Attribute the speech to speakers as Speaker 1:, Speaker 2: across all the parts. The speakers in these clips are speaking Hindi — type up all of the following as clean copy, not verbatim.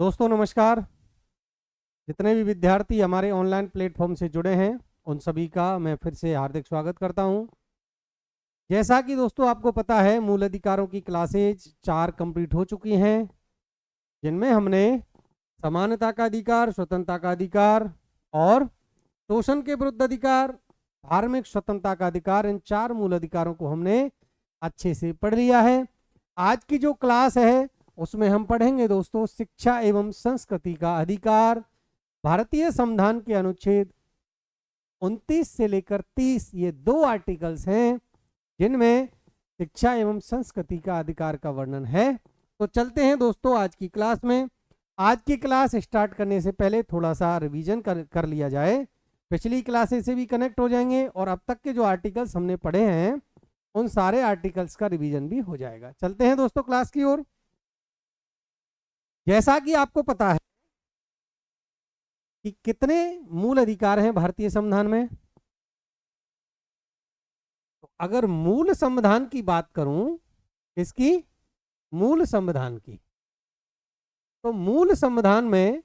Speaker 1: दोस्तों नमस्कार। जितने भी विद्यार्थी हमारे ऑनलाइन प्लेटफॉर्म से जुड़े हैं उन सभी का मैं फिर से हार्दिक स्वागत करता हूं। जैसा कि दोस्तों आपको पता है, मूल अधिकारों की क्लासेज 4 कंप्लीट हो चुकी हैं, जिनमें हमने समानता का अधिकार, स्वतंत्रता का अधिकार और शोषण के विरुद्ध अधिकार, धार्मिक स्वतंत्रता का अधिकार, इन 4 मूल अधिकारों को हमने अच्छे से पढ़ लिया है। आज की जो क्लास है उसमें हम पढ़ेंगे दोस्तों शिक्षा एवं संस्कृति का अधिकार। भारतीय संविधान के अनुच्छेद 29 से लेकर 30 ये 2 आर्टिकल्स हैं जिनमें शिक्षा एवं संस्कृति का अधिकार का वर्णन है। तो चलते हैं दोस्तों आज की क्लास में। आज की क्लास स्टार्ट करने से पहले थोड़ा सा रिवीजन कर लिया जाए। पिछली क्लासेस से भी कनेक्ट हो जाएंगे और अब तक के जो आर्टिकल्स हमने पढ़े हैं उन सारे आर्टिकल्स का रिवीजन भी हो जाएगा। चलते हैं दोस्तों क्लास की ओर। जैसा कि आपको पता है कि कितने मूल अधिकार हैं भारतीय संविधान में, तो अगर मूल संविधान की बात करूं, इसकी मूल संविधान की, तो मूल संविधान में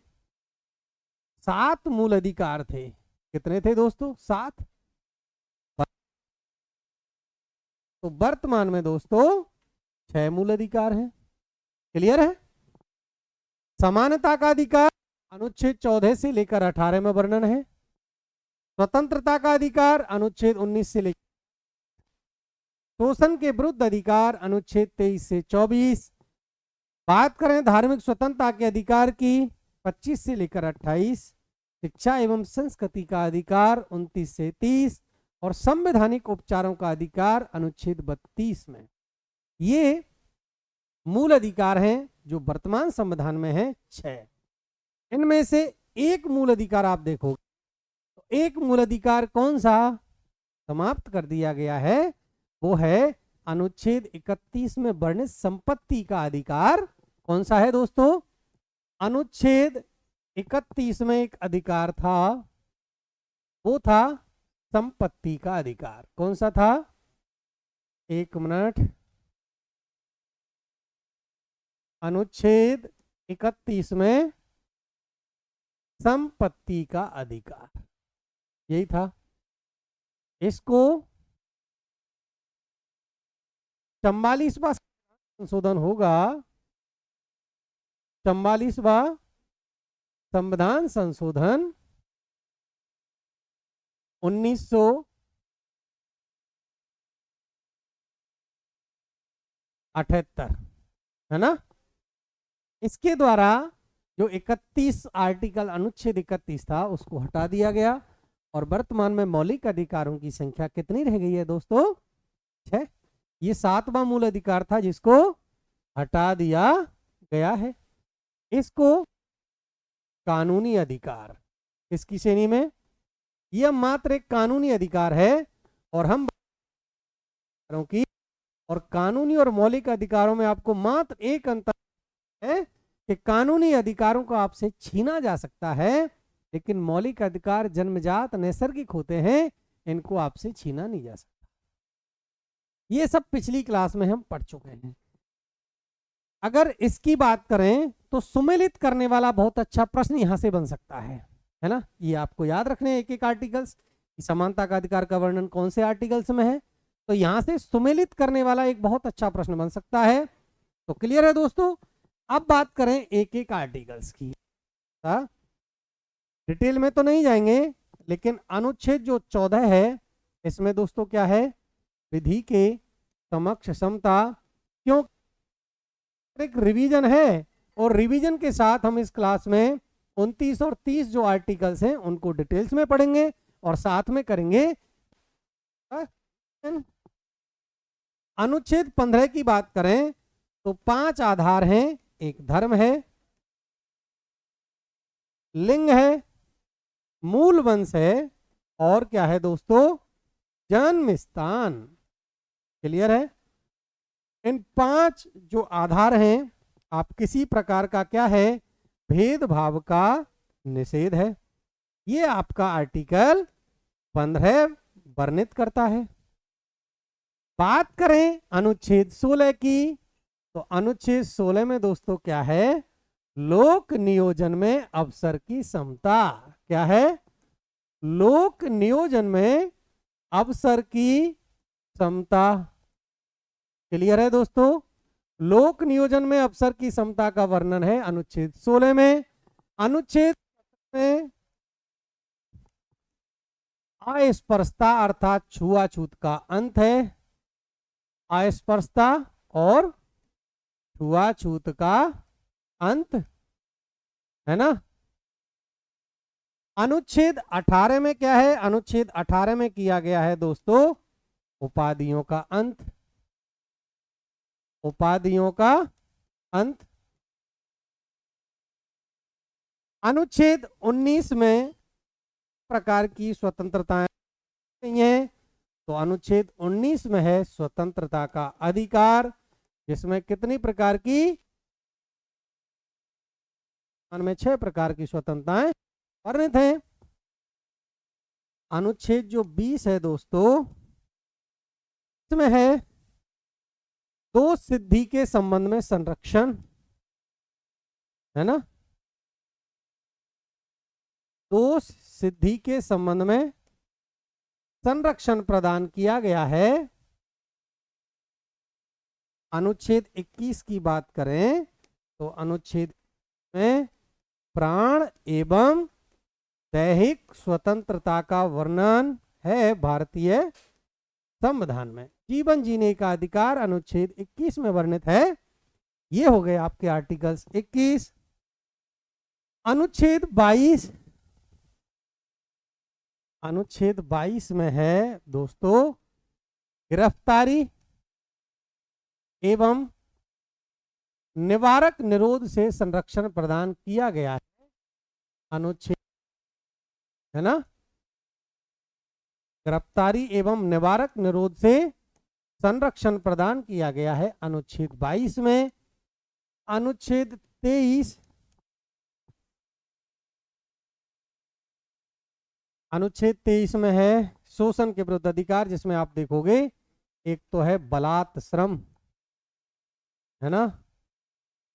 Speaker 1: 7 मूल अधिकार थे। कितने थे दोस्तों? 7। तो वर्तमान में दोस्तों 6 मूल अधिकार हैं। क्लियर है? समानता का अधिकार अनुच्छेद 14 से लेकर 18 में वर्णन है। स्वतंत्रता का अधिकार अनुच्छेद 19 से लेकर, शोषण के विरुद्ध अधिकार अनुच्छेद 23 से 24। बात करें धार्मिक स्वतंत्रता के अधिकार की 25 से लेकर 28। शिक्षा एवं संस्कृति का अधिकार 29 से 30 और संवैधानिक उपचारों का अधिकार अनुच्छेद 32 में। ये मूल अधिकार हैं जो वर्तमान संविधान में है 6। इनमें से एक मूल अधिकार आप देखो, तो एक मूल अधिकार कौन सा समाप्त कर दिया गया है, वो है अनुच्छेद 31 में वर्णित संपत्ति का अधिकार। कौन सा है दोस्तों? अनुच्छेद 31 में एक अधिकार था, वो था संपत्ति का अधिकार। कौन सा था? एक मिनट। अनुच्छेद 31 में संपत्ति का अधिकार, यही था। इसको 44वां संशोधन होगा, 44वां संविधान संशोधन 1978, है ना? इसके द्वारा जो 31 आर्टिकल अनुच्छेद 31 था उसको हटा दिया गया और वर्तमान में मौलिक अधिकारों की संख्या कितनी रह गई है दोस्तों? 6। ये 7वां मूल अधिकार था जिसको हटा दिया गया है। इसको कानूनी अधिकार, किसकी श्रेणी में? यह मात्र एक कानूनी अधिकार है और हम की और कानूनी और मौलिक अधिकारों में आपको मात्र एक अंतर है कि कानूनी अधिकारों को आपसे छीना जा सकता है, लेकिन मौलिक अधिकार जन्मजात नैसर्गिक होते हैं, इनको आपसे छीना नहीं जा सकता। ये सब पिछली क्लास में हम पढ़ चुके हैं। अगर इसकी बात करें तो सुमेलित करने वाला बहुत अच्छा प्रश्न यहां से बन सकता है ना? ये आपको याद रखने एक एक आर्टिकल्स, समानता का अधिकार का वर्णन कौन से आर्टिकल्स में है, तो यहां से सुमेलित करने वाला एक बहुत अच्छा प्रश्न बन सकता है। तो क्लियर है दोस्तों? अब बात करें एक एक आर्टिकल्स की। डिटेल में तो नहीं जाएंगे, लेकिन अनुच्छेद जो 14 है इसमें दोस्तों क्या है? विधि के समक्ष समता। क्यों? एक रिवीजन है और रिवीजन के साथ हम इस क्लास में 29 और 30 जो आर्टिकल्स हैं उनको डिटेल्स में पढ़ेंगे और साथ में करेंगे। अनुच्छेद 15 की बात करें तो 5 आधार हैं। एक धर्म है, लिंग है, मूल वंश है और क्या है दोस्तों? जन्म स्थान। क्लियर है? इन 5 जो आधार हैं, आप किसी प्रकार का क्या है? भेदभाव का निषेध है। ये आपका आर्टिकल 15 वर्णित करता है। बात करें अनुच्छेद 16 की, तो अनुच्छेद 16 में दोस्तों क्या है? लोक नियोजन में अवसर की समता। क्या है? लोक नियोजन में अवसर की समता। क्लियर है दोस्तों? लोक नियोजन में अवसर की समता का वर्णन है अनुच्छेद 16 में। अनुच्छेद में अस्पृश्यता अर्थात छुआछूत का अंत है। अस्पृश्यता और छुआछूत का अंत है ना। अनुच्छेद 18 में क्या है? अनुच्छेद 18 में किया गया है दोस्तों उपाधियों का अंत। उपाधियों का अंत। अनुच्छेद 19 में प्रकार की स्वतंत्रताएं नहीं है, तो अनुच्छेद 19 में है स्वतंत्रता का अधिकार, जिसमें कितनी प्रकार की? में 6 प्रकार की स्वतंत्रताएं वर्णित हैं। अनुच्छेद जो 20 है दोस्तों, इसमें है दो सिद्धि के संबंध में संरक्षण, है ना। दो सिद्धि के संबंध में संरक्षण प्रदान किया गया है। अनुच्छेद 21 की बात करें तो अनुच्छेद में प्राण एवं दैहिक स्वतंत्रता का वर्णन है भारतीय संविधान में। जीवन जीने का अधिकार अनुच्छेद 21 में वर्णित है। ये हो गए आपके आर्टिकल्स 21। अनुच्छेद 22, अनुच्छेद 22 में है दोस्तों गिरफ्तारी एवं निवारक निरोध से संरक्षण प्रदान किया गया है। अनुच्छेद, है ना, गिरफ्तारी एवं निवारक निरोध से संरक्षण प्रदान किया गया है अनुच्छेद 22 में। अनुच्छेद 23, अनुच्छेद 23 में है शोषण के विरुद्ध अधिकार, जिसमें आप देखोगे एक तो है बलात् श्रम, है ना,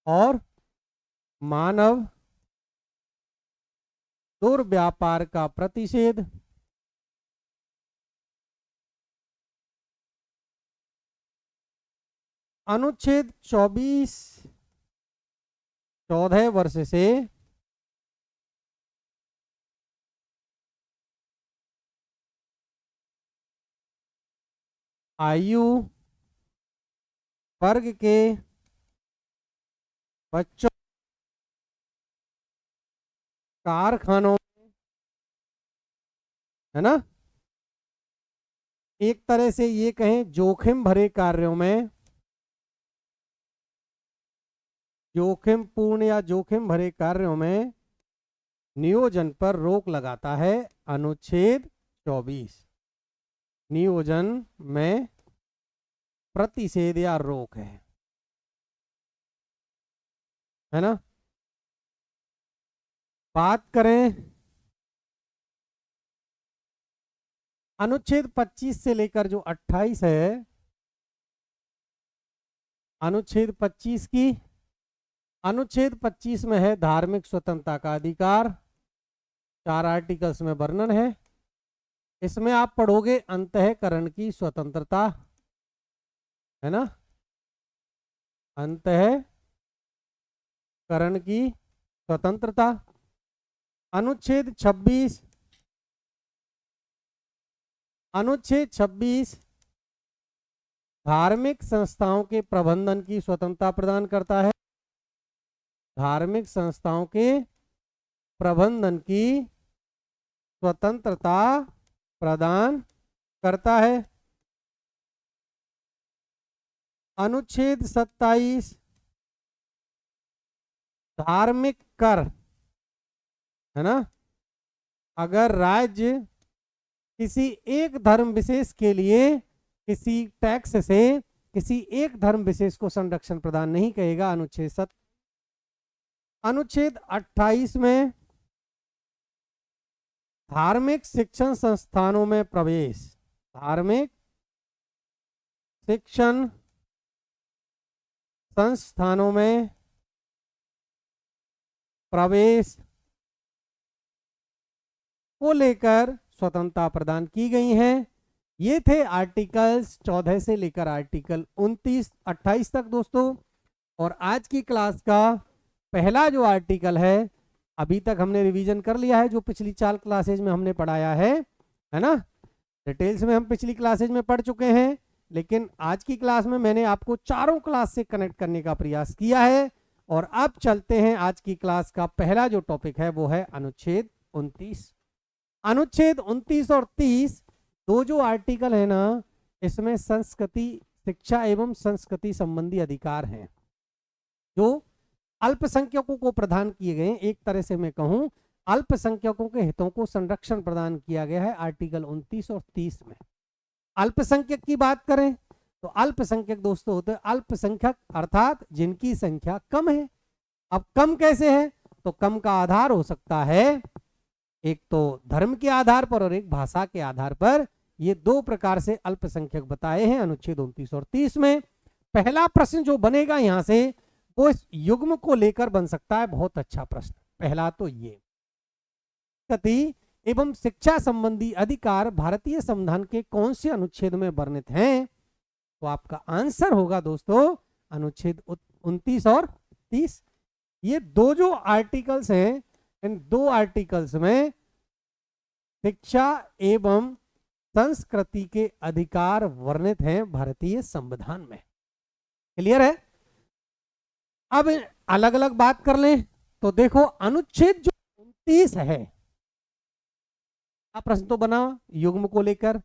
Speaker 1: और मानव दुर्व्यापार का प्रतिषेध। अनुच्छेद 24 14 वर्ष से आयु वर्ग के बच्चों कारखानों में, है ना, एक तरह से ये कहें जोखिम भरे कार्यों में, जोखिम पूर्ण या जोखिम भरे कार्यों में नियोजन पर रोक लगाता है अनुच्छेद 24। नियोजन में प्रतिषेध या रोक है ना। बात करें अनुच्छेद 25 से लेकर जो 28 है, अनुच्छेद 25 की, अनुच्छेद 25 में है धार्मिक स्वतंत्रता का अधिकार। 4 आर्टिकल्स में वर्णन है। इसमें आप पढ़ोगे अंतःकरण की स्वतंत्रता, है ना, अंतःकरण की स्वतंत्रता। अनुच्छेद 26, अनुच्छेद 26 धार्मिक संस्थाओं के प्रबंधन की स्वतंत्रता प्रदान करता है। धार्मिक संस्थाओं के प्रबंधन की स्वतंत्रता प्रदान करता है। अनुच्छेद 27 धार्मिक कर, है ना, अगर राज्य किसी एक धर्म विशेष के लिए किसी टैक्स से किसी एक धर्म विशेष को संरक्षण प्रदान नहीं करेगा। अनुच्छेद 28 में धार्मिक शिक्षण संस्थानों में प्रवेश, धार्मिक शिक्षण संस्थानों में प्रवेश को लेकर स्वतंत्रता प्रदान की गई है। ये थे आर्टिकल्स 14 से लेकर आर्टिकल 28 तक दोस्तों। और आज की क्लास का पहला जो आर्टिकल है, अभी तक हमने रिवीजन कर लिया है जो पिछली 4 क्लासेज में हमने पढ़ाया है ना। डिटेल्स में हम पिछली क्लासेज में पढ़ चुके हैं, लेकिन आज की क्लास में मैंने आपको चारों क्लास से कनेक्ट करने का प्रयास किया है। और अब चलते हैं, आज की क्लास का पहला जो टॉपिक है वो है अनुच्छेद 29। अनुच्छेद 29 और 30 दो जो आर्टिकल है ना, इसमें संस्कृति शिक्षा एवं संस्कृति संबंधी अधिकार हैं जो अल्पसंख्यकों को प्रदान किए गए। एक तरह से मैं कहूं, अल्पसंख्यकों के हितों को संरक्षण प्रदान किया गया है आर्टिकल 29 और 30 में। अल्पसंख्यक की बात करें तो अल्पसंख्यक दोस्तों होते हैं अल्पसंख्यक, अर्थात जिनकी संख्या कम है। अब कम कैसे है, तो कम का आधार हो सकता है एक तो धर्म के आधार पर और एक भाषा के आधार पर। ये दो प्रकार से अल्पसंख्यक बताए हैं अनुच्छेद 29 और 30 में। पहला प्रश्न जो बनेगा यहां से वो इस युग्म को लेकर बन सकता है। बहुत अच्छा प्रश्न। पहला तो ये संस्कृति एवं शिक्षा संबंधी अधिकार भारतीय संविधान के कौन से अनुच्छेद में वर्णित हैं, तो आपका आंसर होगा दोस्तों अनुच्छेद 29 और 30। ये दो जो आर्टिकल्स हैं, इन दो आर्टिकल्स में शिक्षा एवं संस्कृति के अधिकार वर्णित हैं भारतीय संविधान में। क्लियर है। अब अलग अलग बात कर लें तो देखो अनुच्छेद जो 29 है, प्रश्न तो बना युग्म को लेकर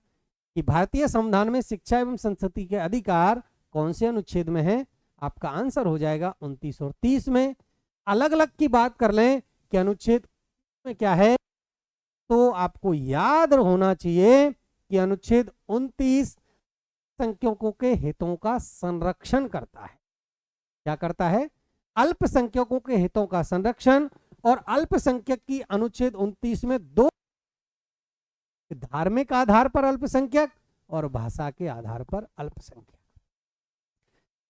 Speaker 1: कि भारतीय संविधान में शिक्षा एवं संस्कृति के अधिकार कौन से अनुच्छेद में है। आपका आंसर हो जाएगा 29 और 30 में। अलग अलग की बात कर लें कि अनुच्छेद में क्या है, तो आपको याद होना चाहिए कि अनुच्छेद 29 अल्पसंख्यकों के हितों का संरक्षण करता है। क्या करता है, अल्पसंख्यकों के हितों का संरक्षण। और अल्पसंख्यक की अनुच्छेद 29 में दो, धार्मिक आधार पर अल्पसंख्यक और भाषा के आधार पर अल्पसंख्यक।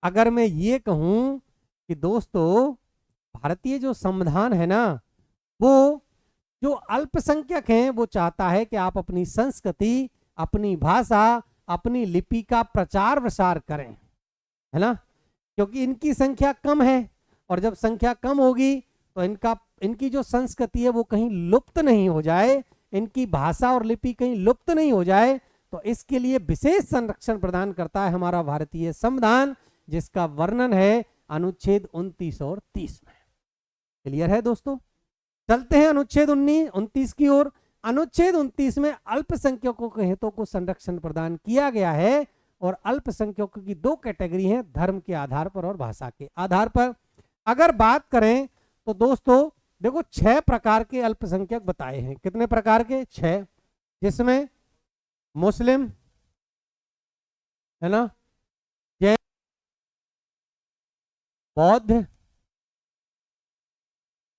Speaker 1: अगर मैं ये कहूं कि दोस्तों भारतीय जो संविधान है ना, वो जो अल्पसंख्यक हैं वो चाहता है कि आप अपनी संस्कृति, अपनी भाषा, अपनी लिपि का प्रचार प्रसार करें, है ना, क्योंकि इनकी संख्या कम है। और जब संख्या कम होगी तो इनकी जो संस्कृति है वो कहीं लुप्त नहीं हो जाए, इनकी भाषा और लिपि कहीं लुप्त नहीं हो जाए। तो इसके लिए विशेष संरक्षण प्रदान करता है हमारा भारतीय संविधान, जिसका वर्णन है अनुच्छेद 29 और 30 में। क्लियर है दोस्तों। चलते हैं अनुच्छेद 29 की ओर। अनुच्छेद 29 में अल्पसंख्यकों के हितों को संरक्षण प्रदान किया गया है। और अल्पसंख्यकों की दो कैटेगरी हैं, धर्म के आधार पर और भाषा के आधार पर। अगर बात करें तो दोस्तों देखो 6 प्रकार के अल्पसंख्यक बताए हैं। कितने प्रकार के? 6, जिसमें मुस्लिम, है ना, जैन, बौद्ध,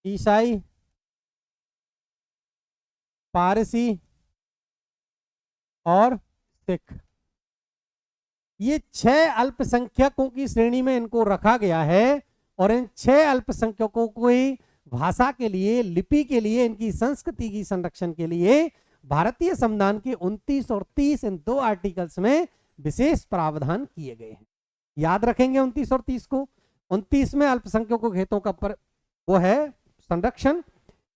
Speaker 1: ईसाई, पारसी और सिख। ये 6 अल्पसंख्यकों की श्रेणी में इनको रखा गया है। और इन 6 अल्पसंख्यकों को ही भाषा के लिए, लिपि के लिए, इनकी संस्कृति की संरक्षण के लिए भारतीय संविधान के 29 और 30 इन दो आर्टिकल्स में विशेष प्रावधान किए गए हैं। याद रखेंगे 29 और 30 को। 29 में अल्पसंख्यकों के हितों का वो है संरक्षण,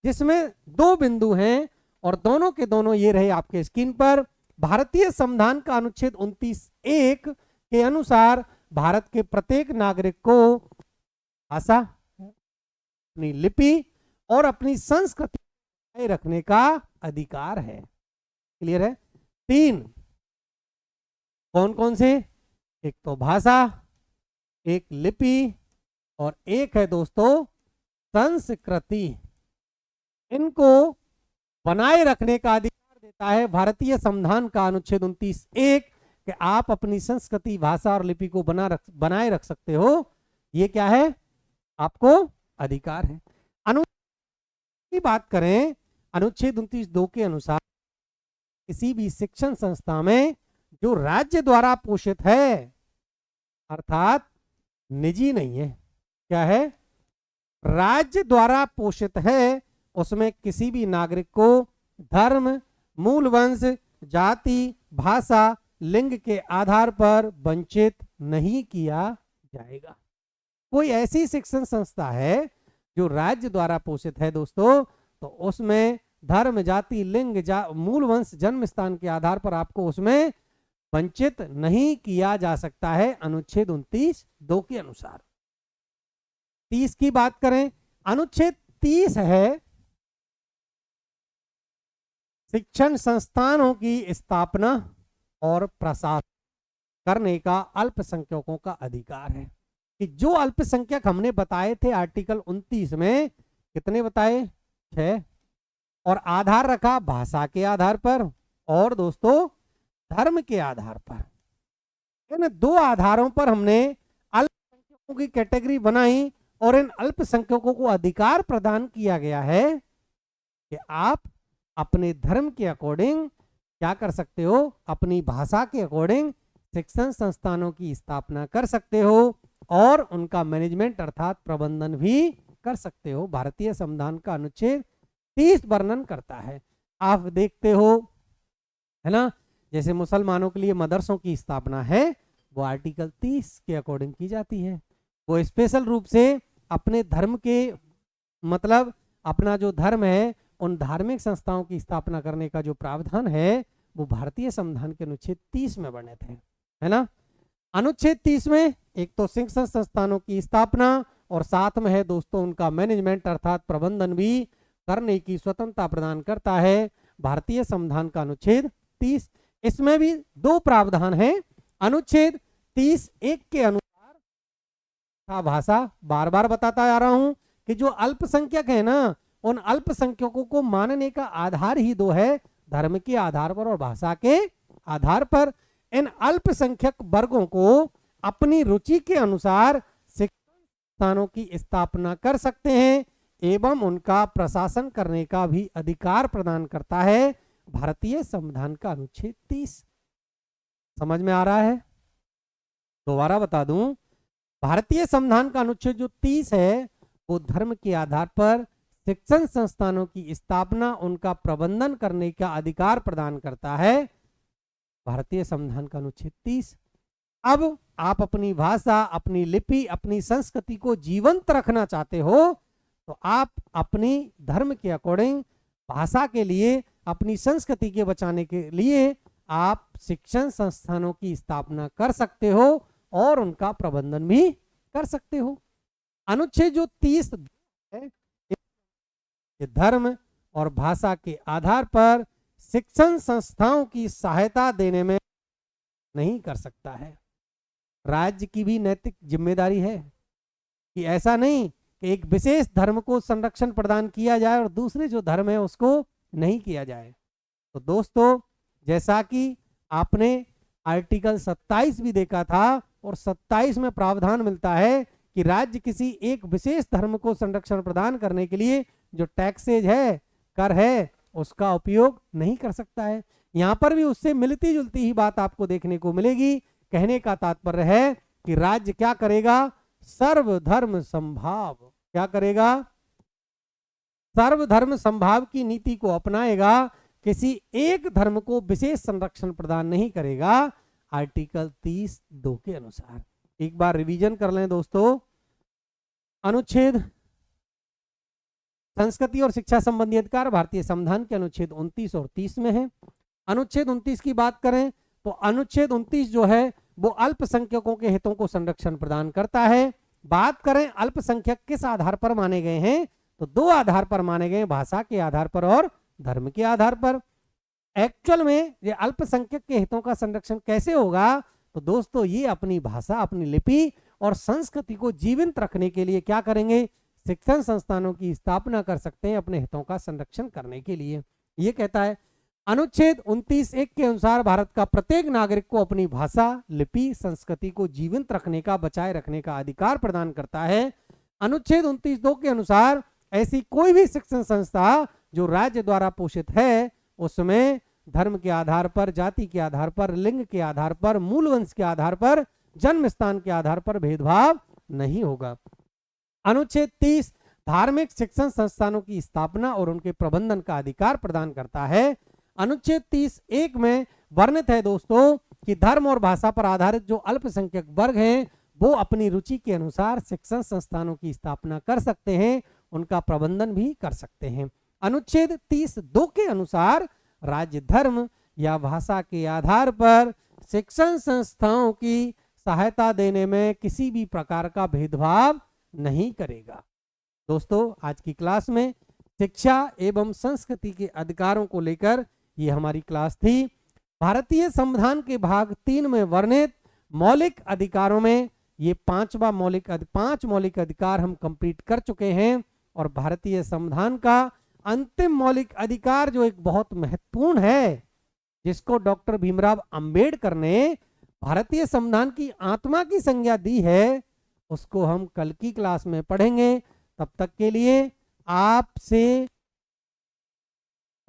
Speaker 1: जिसमें 2 बिंदु हैं और दोनों के दोनों ये रहे आपके स्क्रीन पर। भारतीय संविधान का अनुच्छेद 29(1) के अनुसार भारत के प्रत्येक नागरिक को भाषा, अपनी लिपि और अपनी संस्कृति रखने का अधिकार है। क्लियर है। 3 कौन कौन से? एक तो भाषा, एक लिपि और एक है दोस्तों संस्कृति। इनको बनाए रखने का अधिकार देता है भारतीय संविधान का अनुच्छेद 29(1) कि आप अपनी संस्कृति, भाषा और लिपि को बनाए रख सकते हो। ये क्या है? आपको अधिकार है। अनुच्छेद की बात करें, अनुच्छेद 29(2) के अनुसार किसी भी शिक्षण संस्था में जो राज्य द्वारा पोषित है, अर्थात निजी नहीं है, क्या है? राज्य द्वारा पोषित है उसमें किसी भी नागरिक को धर्म, मूल वंश, जाति, भाषा, लिंग के आधार पर वंचित नहीं किया जाएगा। कोई ऐसी शिक्षण संस्था है जो राज्य द्वारा पोषित है दोस्तों, तो उसमें धर्म, जाति, लिंग, मूल वंश, जन्म स्थान के आधार पर आपको उसमें वंचित नहीं किया जा सकता है, अनुच्छेद 29(2) के अनुसार। 30 की बात करें, अनुच्छेद 30 है शिक्षण संस्थानों की स्थापना और प्रशासन करने का अल्पसंख्यकों का अधिकार है। कि जो अल्पसंख्यक हमने बताए थे आर्टिकल 29 में, कितने बताए? 6, और आधार रखा भाषा के आधार पर और दोस्तों धर्म के आधार पर। इन 2 आधारों पर हमने अल्पसंख्यकों की कैटेगरी बनाई और इन अल्पसंख्यकों को अधिकार प्रदान किया गया है कि आप अपने धर्म के अकॉर्डिंग क्या कर सकते हो, अपनी भाषा के अकॉर्डिंग शिक्षण संस्थानों की स्थापना कर सकते हो और उनका मैनेजमेंट अर्थात प्रबंधन भी कर सकते हो। भारतीय संविधान का अनुच्छेद 30 वर्णन करता है। आप देखते हो, है ना, जैसे मुसलमानों के लिए मदरसों की स्थापना है वो आर्टिकल 30 के अकॉर्डिंग की जाती है। वो स्पेशल रूप से अपने धर्म के मतलब अपना जो धर्म है उन धार्मिक संस्थाओं की स्थापना करने का जो प्रावधान है वो भारतीय संविधान के अनुच्छेद 30 में बने थे, है ना। अनुच्छेद 30 में एक तो शिक्षण संस्थानों की स्थापना और साथ में है दोस्तों उनका मैनेजमेंट अर्थात प्रबंधन भी करने की स्वतंत्रता प्रदान करता है भारतीय संविधान का अनुच्छेद 30। इसमें भी 2 प्रावधान है। अनुच्छेद 30(1) के अनुसार भाषा, बार बार बताता आ रहा हूं कि जो अल्पसंख्यक है ना, उन अल्पसंख्यकों को मानने का आधार ही 2 है, धर्म के आधार पर और भाषा के आधार पर। इन अल्पसंख्यक वर्गों को अपनी रुचि के अनुसार शिक्षण संस्थानों की स्थापना कर सकते हैं एवं उनका प्रशासन करने का भी अधिकार प्रदान करता है भारतीय संविधान का अनुच्छेद 30। समझ में आ रहा है? दोबारा बता दूं, भारतीय संविधान का अनुच्छेद जो 30 है वो धर्म के आधार पर शिक्षण संस्थानों की स्थापना, उनका प्रबंधन करने का अधिकार प्रदान करता है भारतीय संविधान का अनुच्छेद 30। अब आप अपनी भाषा, अपनी लिपि, अपनी संस्कृति को जीवंत रखना चाहते हो तो आप अपनी धर्म के अकॉर्डिंग भाषा के लिए, अपनी संस्कृति के बचाने के लिए आप शिक्षण संस्थानों की स्थापना कर सकते हो और उनका प्रबंधन भी कर सकते हो। अनुच्छेद जो 30 है धर्म और भाषा के आधार पर शिक्षण संस्थाओं की सहायता देने में नहीं कर सकता है। राज्य की भी नैतिक जिम्मेदारी है कि ऐसा नहीं कि एक विशेष धर्म को संरक्षण प्रदान किया जाए और दूसरे जो धर्म है उसको नहीं किया जाए। तो दोस्तों जैसा कि आपने आर्टिकल 27 भी देखा था और 27 में प्रावधान मिलता है कि राज्य किसी एक विशेष धर्म को संरक्षण प्रदान करने के लिए जो टैक्सेज है, कर है, उसका उपयोग नहीं कर सकता है। यहाँ पर भी उससे मिलती जुलती ही बात आपको देखने को मिलेगी। कहने का तात्पर्य है कि राज्य क्या करेगा? सर्वधर्म समभाव। क्या करेगा? सर्वधर्म समभाव की नीति को अपनाएगा, किसी एक धर्म को विशेष संरक्षण प्रदान नहीं करेगा आर्टिकल 30(2) के अनुसार। एक बार रिवीजन कर लें दोस्तों। अनुच्छेद संस्कृति और शिक्षा संबंधी अधिकार भारतीय संविधान के अनुच्छेद 29 और 30 में है। अनुच्छेद 29 की बात करें तो अनुच्छेद 29 जो है वो अल्पसंख्यकों के हितों को संरक्षण प्रदान करता है। बात करें अल्पसंख्यक किस आधार पर माने गए हैं तो 2 आधार पर माने गए, भाषा के आधार पर और धर्म के आधार पर। एक्चुअल में ये अल्पसंख्यक के हितों का संरक्षण कैसे होगा तो दोस्तों ये अपनी भाषा, अपनी लिपि और संस्कृति को जीवित रखने के लिए क्या करेंगे? शिक्षण संस्थानों की स्थापना कर सकते हैं अपने हितों का संरक्षण करने के लिए। ये कहता है अनुच्छेद 29(1) के अनुसार भारत का प्रत्येक नागरिक को अपनी भाषा, लिपि, संस्कृति को जीवित रखने का, बचाए रखने का अधिकार प्रदान करता है। अनुच्छेद 29(2) के अनुसार ऐसी कोई भी शिक्षण संस्था जो राज्य द्वारा पोषित है उसमें धर्म के आधार पर, जाति के आधार पर, लिंग के आधार पर, मूल वंश के आधार पर, जन्म स्थान के आधार पर भेदभाव नहीं होगा। अनुच्छेद 30 धार्मिक शिक्षण संस्थानों की स्थापना और उनके प्रबंधन का अधिकार प्रदान करता है। अनुच्छेद 30(1) में वर्णित है दोस्तों कि धर्म और भाषा पर आधारित जो अल्पसंख्यक वर्ग हैं वो अपनी रुचि के अनुसार शिक्षण संस्थानों की स्थापना कर सकते हैं, उनका प्रबंधन भी कर सकते हैं। अनुच्छेद 30(2) के अनुसार राज्य धर्म या भाषा के आधार पर शिक्षण संस्थाओं की सहायता देने में किसी भी प्रकार का भेदभाव नहीं करेगा। दोस्तों आज की क्लास में शिक्षा एवं संस्कृति के अधिकारों को लेकर ये हमारी क्लास थी। भारतीय संविधान के भाग 3 में वर्णित मौलिक अधिकारों में ये 5 मौलिक अधिकार हम कंप्लीट कर चुके हैं और भारतीय संविधान का अंतिम मौलिक अधिकार जो एक बहुत महत्वपूर्ण है, जिसको डॉक्टर भीमराव अंबेडकर ने भारतीय संविधान की आत्मा की संज्ञा दी है, उसको हम कल की क्लास में पढ़ेंगे। तब तक के लिए आपसे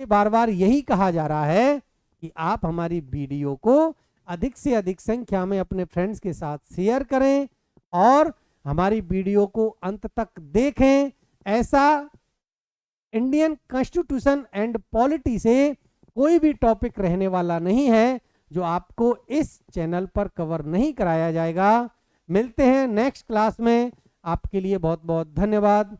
Speaker 1: बार बार यही कहा जा रहा है कि आप हमारी वीडियो को अधिक से अधिक संख्या में अपने फ्रेंड्स के साथ शेयर करें और हमारी वीडियो को अंत तक देखें। ऐसा इंडियन कॉन्स्टिट्यूशन एंड पॉलिटी से कोई भी टॉपिक रहने वाला नहीं है जो आपको इस चैनल पर कवर नहीं कराया जाएगा। मिलते हैं नेक्स्ट क्लास में। आपके लिए बहुत बहुत धन्यवाद।